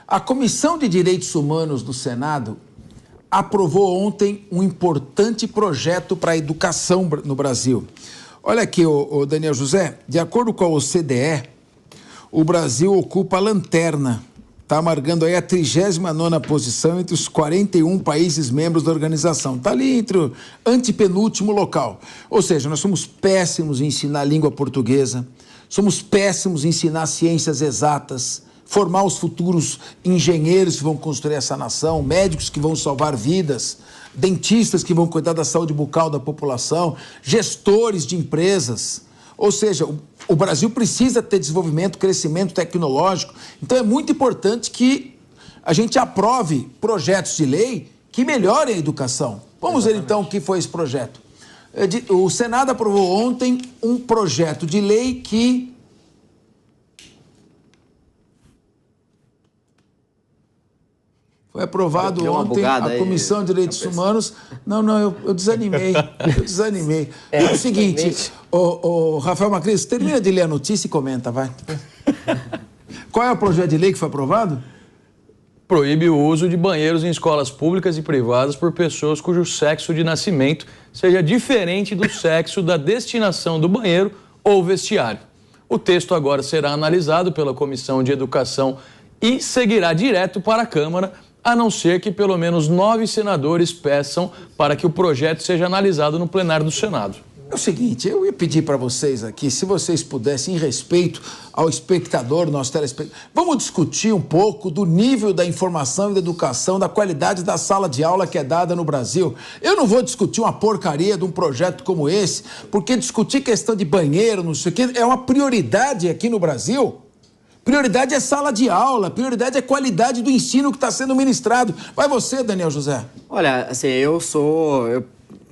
A Comissão de Direitos Humanos do Senado aprovou ontem um importante projeto para a educação no Brasil. Olha aqui, o Daniel José, de acordo com a OCDE, o Brasil ocupa a lanterna, está amargando aí a 39ª posição entre os 41 países membros da organização. Está ali entre o antepenúltimo local. Ou seja, nós somos péssimos em ensinar língua portuguesa, somos péssimos em ensinar ciências exatas, formar os futuros engenheiros que vão construir essa nação, médicos que vão salvar vidas, dentistas que vão cuidar da saúde bucal da população, gestores de empresas. Ou seja, o Brasil precisa ter desenvolvimento, crescimento tecnológico. Então é muito importante que a gente aprove projetos de lei que melhorem a educação. Vamos ver então o que foi esse projeto. O Senado aprovou ontem um projeto de lei que foi aprovado ontem, a Comissão de Direitos Humanos. Eu desanimei. É o seguinte, o Rafael Macris, termina de ler a notícia e comenta, vai. Qual é o projeto de lei que foi aprovado? Proíbe o uso de banheiros em escolas públicas e privadas por pessoas cujo sexo de nascimento seja diferente do sexo da destinação do banheiro ou vestiário. O texto agora será analisado pela Comissão de Educação e seguirá direto para a Câmara, a não ser que pelo menos 9 senadores peçam para que o projeto seja analisado no plenário do Senado. É o seguinte, eu ia pedir para vocês aqui, se vocês pudessem, em respeito ao espectador, nosso telespectador, vamos discutir um pouco do nível da informação e da educação, da qualidade da sala de aula que é dada no Brasil. Eu não vou discutir uma porcaria de um projeto como esse, porque discutir questão de banheiro, não sei o quê, é uma prioridade aqui no Brasil. Prioridade é sala de aula, prioridade é qualidade do ensino que está sendo ministrado. Vai você, Daniel José. Olha, assim, eu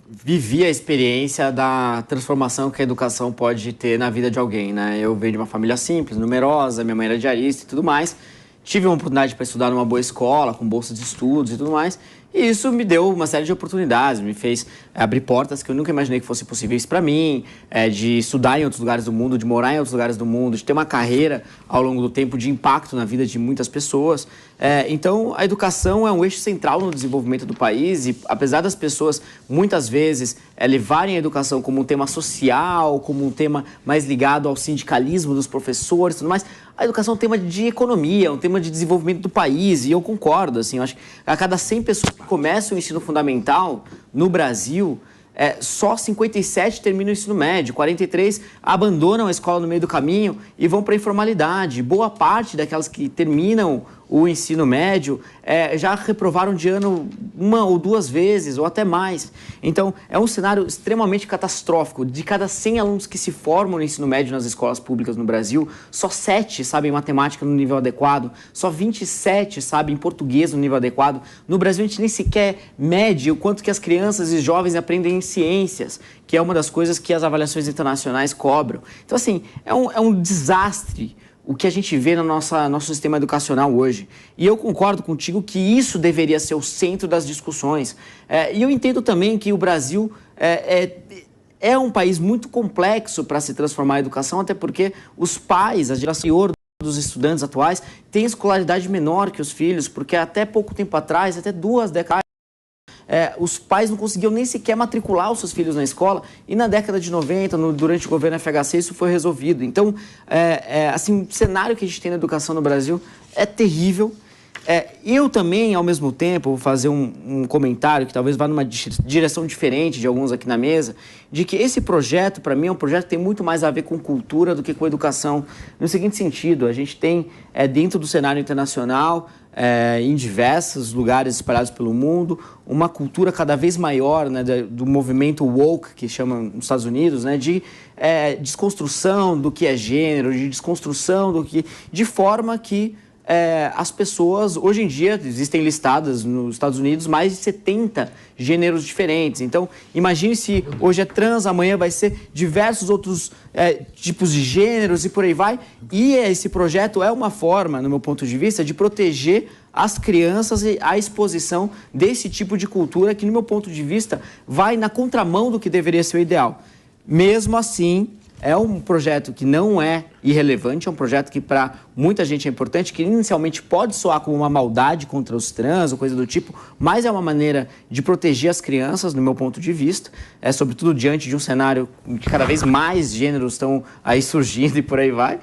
vivi a experiência da transformação que a educação pode ter na vida de alguém, né? Eu venho de uma família simples, numerosa, minha mãe era diarista e tudo mais. Tive uma oportunidade para estudar numa boa escola, com bolsa de estudos e tudo mais. E isso me deu uma série de oportunidades, me fez abrir portas que eu nunca imaginei que fossem possíveis para mim, de estudar em outros lugares do mundo, de morar em outros lugares do mundo, de ter uma carreira ao longo do tempo de impacto na vida de muitas pessoas. Então, a educação é um eixo central no desenvolvimento do país e, apesar das pessoas, muitas vezes, levarem a educação como um tema social, como um tema mais ligado ao sindicalismo dos professores e tudo mais, a educação é um tema de economia, um tema de desenvolvimento do país, e eu concordo, assim, eu acho que a cada 100 pessoas que começam o ensino fundamental no Brasil, só 57 terminam o ensino médio, 43 abandonam a escola no meio do caminho e vão para a informalidade. Boa parte daquelas que terminam o ensino médio já reprovaram de ano 1 ou 2 vezes, ou até mais. Então, é um cenário extremamente catastrófico. De cada 100 alunos que se formam no ensino médio nas escolas públicas no Brasil, só 7 sabem matemática no nível adequado, só 27 sabem português no nível adequado. No Brasil, a gente nem sequer mede o quanto que as crianças e jovens aprendem em ciências, que é uma das coisas que as avaliações internacionais cobram. Então, assim, é um desastre o que a gente vê no nosso sistema educacional hoje. E eu concordo contigo que isso deveria ser o centro das discussões. E eu entendo também que o Brasil é um país muito complexo para se transformar a educação, até porque os pais, a geração dos estudantes atuais, têm escolaridade menor que os filhos, porque até pouco tempo atrás, até 2 décadas, os pais não conseguiam nem sequer matricular os seus filhos na escola, e na década de 90, durante o governo FHC, isso foi resolvido. Então, assim, o cenário que a gente tem na educação no Brasil é terrível. Eu também, ao mesmo tempo, vou fazer um comentário que talvez vá numa direção diferente de alguns aqui na mesa, de que esse projeto, para mim, é um projeto que tem muito mais a ver com cultura do que com educação. No seguinte sentido, a gente tem, dentro do cenário internacional, em diversos lugares espalhados pelo mundo, uma cultura cada vez maior, né, do movimento woke, que chama nos Estados Unidos, né, de desconstrução do que é gênero, de desconstrução de forma que as pessoas, hoje em dia, existem listadas nos Estados Unidos mais de 70 gêneros diferentes. Então, imagine se hoje é trans, amanhã vai ser diversos outros tipos de gêneros e por aí vai. E esse projeto é uma forma, no meu ponto de vista, de proteger as crianças e a exposição desse tipo de cultura que, no meu ponto de vista, vai na contramão do que deveria ser o ideal. Mesmo assim, É um projeto que não é irrelevante, é um projeto que para muita gente é importante, que inicialmente pode soar como uma maldade contra os trans ou coisa do tipo, mas é uma maneira de proteger as crianças, no meu ponto de vista, sobretudo diante de um cenário que cada vez mais gêneros estão aí surgindo e por aí vai.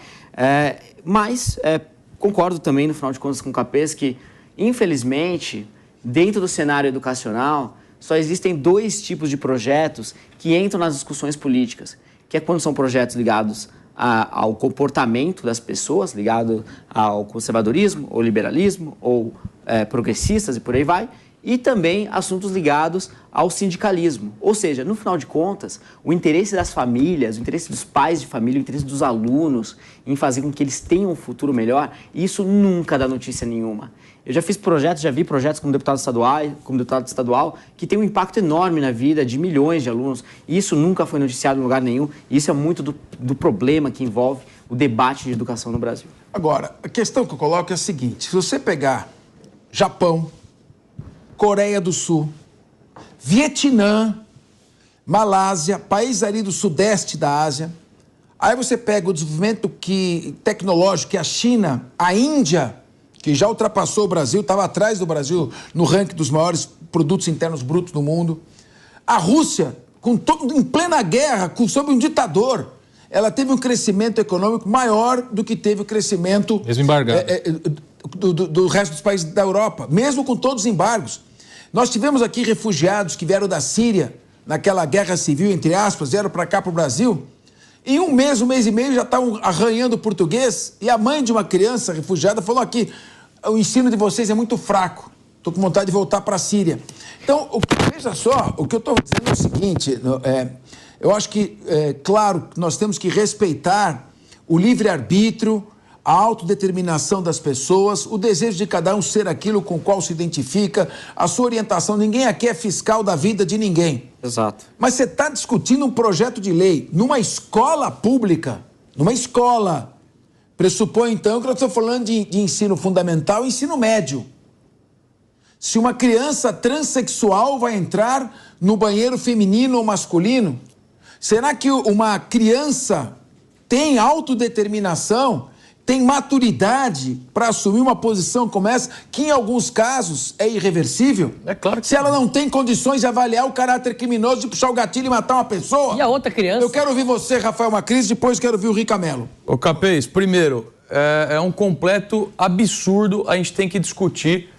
Mas concordo também, no final de contas, com o Capês, que, infelizmente, dentro do cenário educacional, só existem 2 tipos de projetos que entram nas discussões políticas, que é quando são projetos ligados ao comportamento das pessoas, ligado ao conservadorismo, ou liberalismo, ou progressistas e por aí vai, e também assuntos ligados ao sindicalismo. Ou seja, no final de contas, o interesse das famílias, o interesse dos pais de família, o interesse dos alunos em fazer com que eles tenham um futuro melhor, isso nunca dá notícia nenhuma. Eu já vi projetos como deputado estadual, que tem um impacto enorme na vida de milhões de alunos, e isso nunca foi noticiado em lugar nenhum, e isso é muito do problema que envolve o debate de educação no Brasil. Agora, a questão que eu coloco é a seguinte: se você pegar Japão, Coreia do Sul, Vietnã, Malásia, países ali do sudeste da Ásia, aí você pega o desenvolvimento tecnológico que a China, a Índia, que já ultrapassou o Brasil, estava atrás do Brasil no ranking dos maiores produtos internos brutos do mundo. A Rússia, em plena guerra, sob um ditador, ela teve um crescimento econômico maior do que teve o crescimento mesmo embargado do resto dos países da Europa, mesmo com todos os embargos. Nós tivemos aqui refugiados que vieram da Síria, naquela guerra civil, entre aspas, vieram para cá, para o Brasil. Em um mês e meio, já estavam arranhando português, e a mãe de uma criança refugiada falou aqui: o ensino de vocês é muito fraco, estou com vontade de voltar para a Síria. Então, veja só, o que eu estou dizendo é o seguinte, eu acho que, claro, nós temos que respeitar o livre-arbítrio, a autodeterminação das pessoas, o desejo de cada um ser aquilo com o qual se identifica, a sua orientação. Ninguém aqui é fiscal da vida de ninguém. Exato. Mas você está discutindo um projeto de lei numa escola pública, numa escola. Pressupõe, então, que nós estamos falando de ensino fundamental e ensino médio. Se uma criança transexual vai entrar no banheiro feminino ou masculino, será que uma criança tem autodeterminação, tem maturidade para assumir uma posição como essa, que em alguns casos é irreversível? É claro que se ela não tem condições de avaliar o caráter criminoso, de puxar o gatilho e matar uma pessoa. E a outra criança? Eu quero ouvir você, Rafael Macris, depois quero ouvir o Rica Mello. Ô Capês, primeiro, é um completo absurdo, a gente tem que discutir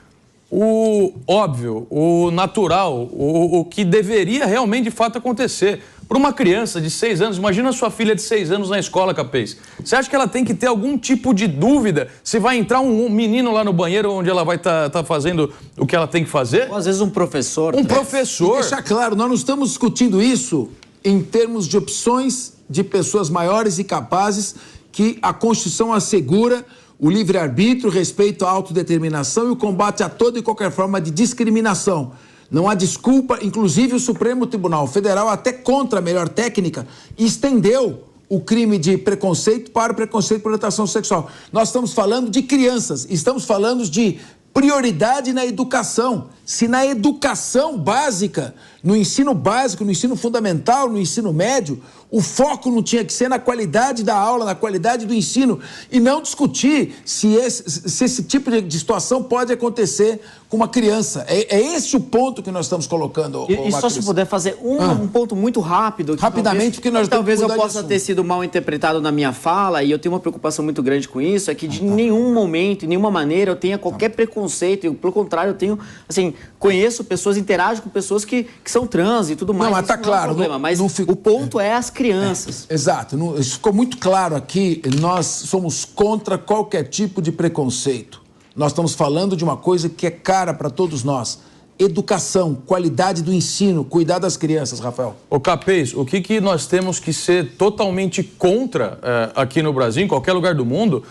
o óbvio, o natural, o que deveria realmente de fato acontecer. Para uma criança de 6 anos, imagina a sua filha de 6 anos na escola, Capês. Você acha que ela tem que ter algum tipo de dúvida se vai entrar um menino lá no banheiro onde ela vai tá fazendo o que ela tem que fazer? Ou às vezes um professor. Um professor. E deixar claro, nós não estamos discutindo isso em termos de opções de pessoas maiores e capazes, que a Constituição assegura o livre-arbítrio, o respeito à autodeterminação e o combate a toda e qualquer forma de discriminação. Não há desculpa, inclusive o Supremo Tribunal Federal, até contra a melhor técnica, estendeu o crime de preconceito para o preconceito por orientação sexual. Nós estamos falando de crianças, estamos falando de prioridade na educação. Se na educação básica, no ensino básico, no ensino fundamental, no ensino médio, o foco não tinha que ser na qualidade da aula, na qualidade do ensino, e não discutir se esse tipo de situação pode acontecer com uma criança. É esse o ponto que nós estamos colocando. E só se puder fazer um ponto muito rápido. Rapidamente, porque nós talvez eu possa ter sido mal interpretado na minha fala, e eu tenho uma preocupação muito grande com isso, é que de nenhum momento, de nenhuma maneira, eu tenha qualquer preconceito. Pelo contrário, eu tenho, assim, conheço pessoas, interajo com pessoas que são trans e tudo mais. Não, mas tá claro. Mas o ponto é as crianças. Exato. Isso ficou muito claro aqui. Nós somos contra qualquer tipo de preconceito. Nós estamos falando de uma coisa que é cara para todos nós. Educação, qualidade do ensino, cuidar das crianças, Rafael. Ô Capês, o que nós temos que ser totalmente contra aqui no Brasil, em qualquer lugar do mundo,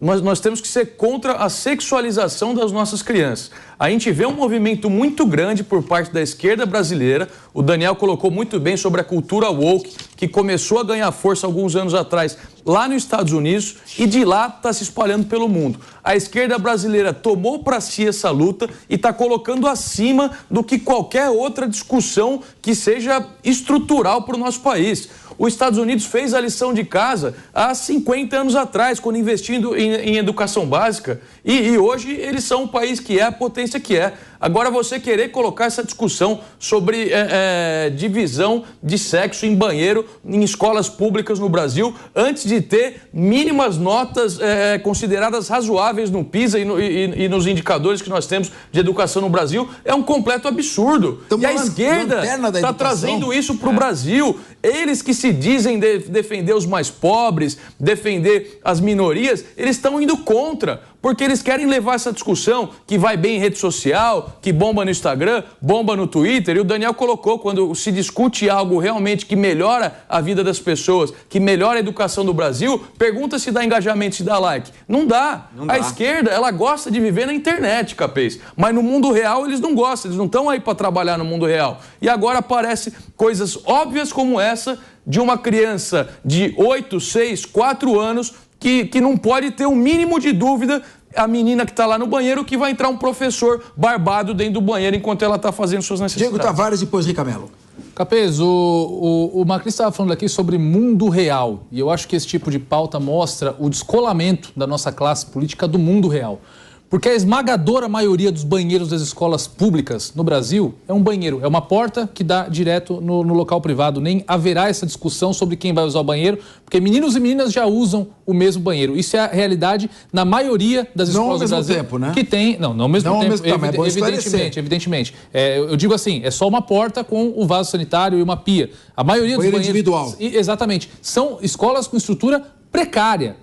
nós temos que ser contra a sexualização das nossas crianças. A gente vê um movimento muito grande por parte da esquerda brasileira. O Daniel colocou muito bem sobre a cultura woke, que começou a ganhar força alguns anos atrás lá nos Estados Unidos e de lá está se espalhando pelo mundo. A esquerda brasileira tomou para si essa luta e está colocando acima do que qualquer outra discussão que seja estrutural para o nosso país. Os Estados Unidos fez a lição de casa há 50 anos atrás, quando investindo em educação básica. E hoje eles são o país que é, a potência que é. Agora, você querer colocar essa discussão sobre divisão de sexo em banheiro em escolas públicas no Brasil, antes de ter mínimas notas consideradas razoáveis no PISA e nos indicadores que nós temos de educação no Brasil, é um completo absurdo. E a esquerda está trazendo isso para o Brasil. Eles que se dizem defender os mais pobres, defender as minorias, eles estão indo contra, porque eles querem levar essa discussão que vai bem em rede social, que bomba no Instagram, bomba no Twitter, e o Daniel colocou, quando se discute algo realmente que melhora a vida das pessoas, que melhora a educação do Brasil, pergunta se dá engajamento, se dá like. Não dá. A esquerda, ela gosta de viver na internet, Capês, mas no mundo real eles não gostam, eles não estão aí para trabalhar no mundo real. E agora aparecem coisas óbvias como essa, de uma criança de 8, 6, 4 anos, que não pode ter um mínimo de dúvida, a menina que está lá no banheiro, que vai entrar um professor barbado dentro do banheiro enquanto ela está fazendo suas necessidades. Diego Tavares, depois Ricamelo. Capês, o Macris estava falando aqui sobre mundo real, e eu acho que esse tipo de pauta mostra o descolamento da nossa classe política do mundo real. Porque a esmagadora maioria dos banheiros das escolas públicas no Brasil é um banheiro, é uma porta que dá direto no local privado. Nem haverá essa discussão sobre quem vai usar o banheiro, porque meninos e meninas já usam o mesmo banheiro. Isso é a realidade na maioria das escolas do Brasil. Não ao mesmo tempo, né? Que tem, não ao mesmo tempo, evidentemente. Eu digo assim, é só uma porta com o vaso sanitário e uma pia. A maioria dos banheiros... individual. Exatamente. São escolas com estrutura precária.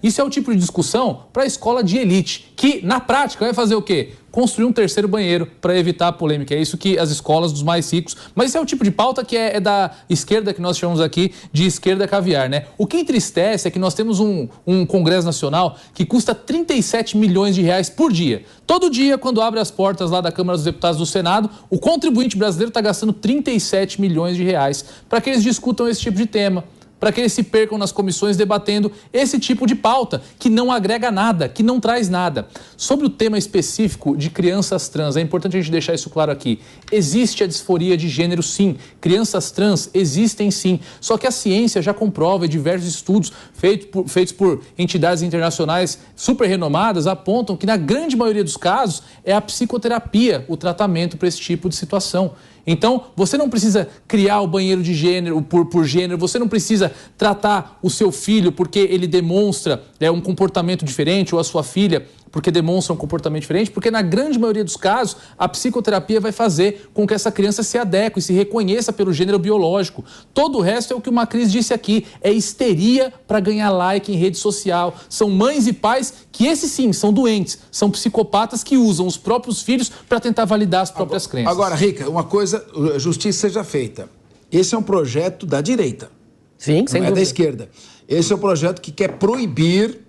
Isso é o tipo de discussão para a escola de elite, que na prática vai fazer o quê? Construir um terceiro banheiro para evitar a polêmica. É isso que as escolas dos mais ricos... Mas esse é o tipo de pauta que é da esquerda, que nós chamamos aqui de esquerda caviar, né? O que entristece é que nós temos um Congresso Nacional que custa 37 milhões de reais por dia. Todo dia, quando abre as portas lá da Câmara dos Deputados do Senado, o contribuinte brasileiro está gastando 37 milhões de reais para que eles discutam esse tipo de tema, para que eles se percam nas comissões debatendo esse tipo de pauta, que não agrega nada, que não traz nada. Sobre o tema específico de crianças trans, é importante a gente deixar isso claro aqui. Existe a disforia de gênero, sim. Crianças trans existem, sim. Só que a ciência já comprova, e diversos estudos feitos por entidades internacionais super renomadas apontam que, na grande maioria dos casos, é a psicoterapia o tratamento para esse tipo de situação. Então, você não precisa criar o banheiro de gênero por gênero, você não precisa tratar o seu filho porque ele demonstra um comportamento diferente, ou a sua filha porque demonstra um comportamento diferente, porque na grande maioria dos casos, a psicoterapia vai fazer com que essa criança se adeque, se reconheça pelo gênero biológico. Todo o resto é o que o Macris disse aqui, é histeria para ganhar like em rede social. São mães e pais que, esses sim, são doentes, são psicopatas que usam os próprios filhos para tentar validar as próprias crenças. Agora, Rica, uma coisa, justiça seja feita. Esse é um projeto da direita. Sim, sem dúvida. Não é da esquerda. Esse é um projeto que quer proibir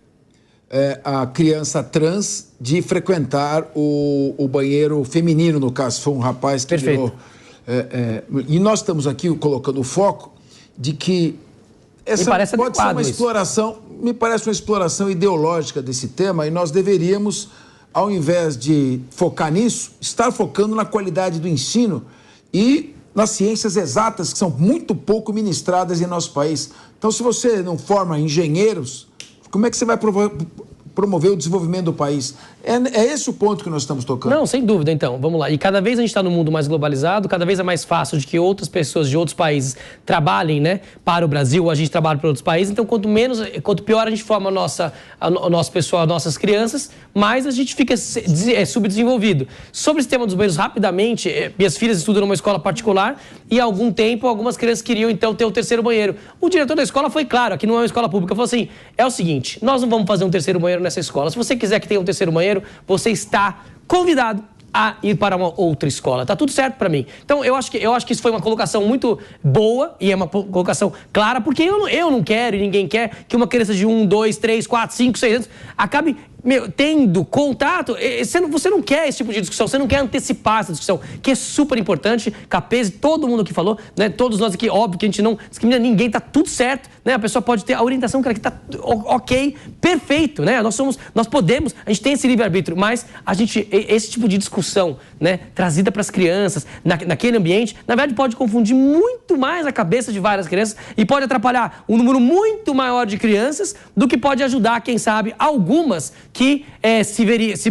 a criança trans de frequentar o banheiro feminino, no caso, foi um rapaz que virou... e nós estamos aqui colocando o foco de que essa pode ser uma exploração, me parece uma exploração ideológica desse tema, e nós deveríamos, ao invés de focar nisso, estar focando na qualidade do ensino e nas ciências exatas, que são muito pouco ministradas em nosso país. Então, se você não forma engenheiros, como é que você vai promover o desenvolvimento do país? É esse o ponto que nós estamos tocando. Não, sem dúvida, então. Vamos lá. E cada vez a gente está num mundo mais globalizado, cada vez é mais fácil de que outras pessoas de outros países trabalhem, né, para o Brasil, ou a gente trabalha para outros países. Então, quanto pior a gente forma o nosso pessoal, nossas crianças, mais a gente fica subdesenvolvido. Sobre esse tema dos banheiros, rapidamente, minhas filhas estudam numa escola particular e há algum tempo algumas crianças queriam, então, ter o terceiro banheiro. O diretor da escola foi claro, aqui não é uma escola pública, falou assim, é o seguinte, nós não vamos fazer um terceiro banheiro nessa escola. Se você quiser que tenha um terceiro banheiro, você está convidado a ir para uma outra escola. Tá tudo certo para mim. Então, eu acho que isso foi uma colocação muito boa e é uma colocação clara, porque eu não quero e ninguém quer que uma criança de 1, 2, 3, 4, 5, 6 anos acabe tendo contato, você não quer esse tipo de discussão, você não quer antecipar essa discussão, que é super importante. Capese, todo mundo aqui falou, né? Todos nós aqui, óbvio que a gente não discrimina ninguém, tá tudo certo, né? A pessoa pode ter a orientação que ela quer, tá ok, perfeito, né? Nós podemos, a gente tem esse livre-arbítrio, mas esse tipo de discussão, né, trazida para as crianças, naquele ambiente, na verdade pode confundir muito mais a cabeça de várias crianças e pode atrapalhar um número muito maior de crianças do que pode ajudar, quem sabe, algumas que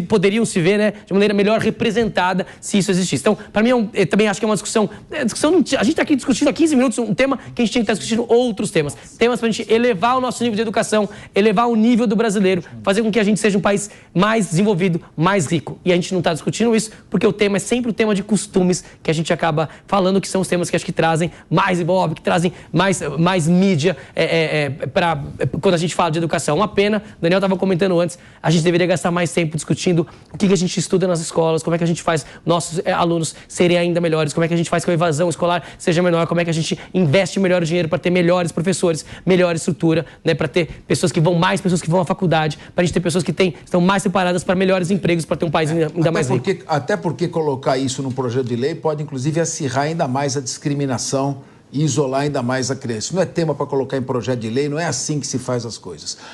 poderiam se ver, né, de maneira melhor representada se isso existisse. Então, para mim, eu também acho que é uma discussão. A gente está aqui discutindo há 15 minutos um tema que a gente tem que estar discutindo outros temas. Temas para a gente elevar o nosso nível de educação, elevar o nível do brasileiro, fazer com que a gente seja um país mais desenvolvido, mais rico. E a gente não está discutindo isso porque o tema é sempre o tema de costumes que a gente acaba falando, que são os temas que acho que trazem mais ibope, que trazem mais mídia quando a gente fala de educação. Uma pena, o Daniel estava comentando antes, a gente deveria gastar mais tempo discutindo o que a gente estuda nas escolas, como é que a gente faz nossos alunos serem ainda melhores, como é que a gente faz que a evasão escolar seja menor, como é que a gente investe melhor o dinheiro para ter melhores professores, melhor estrutura, né, para ter pessoas que vão à faculdade, para a gente ter pessoas que estão mais preparadas para melhores empregos, para ter um país ainda mais rico. Até porque colocar isso num projeto de lei pode, inclusive, acirrar ainda mais a discriminação e isolar ainda mais a criança. Isso não é tema para colocar em projeto de lei, não é assim que se faz as coisas.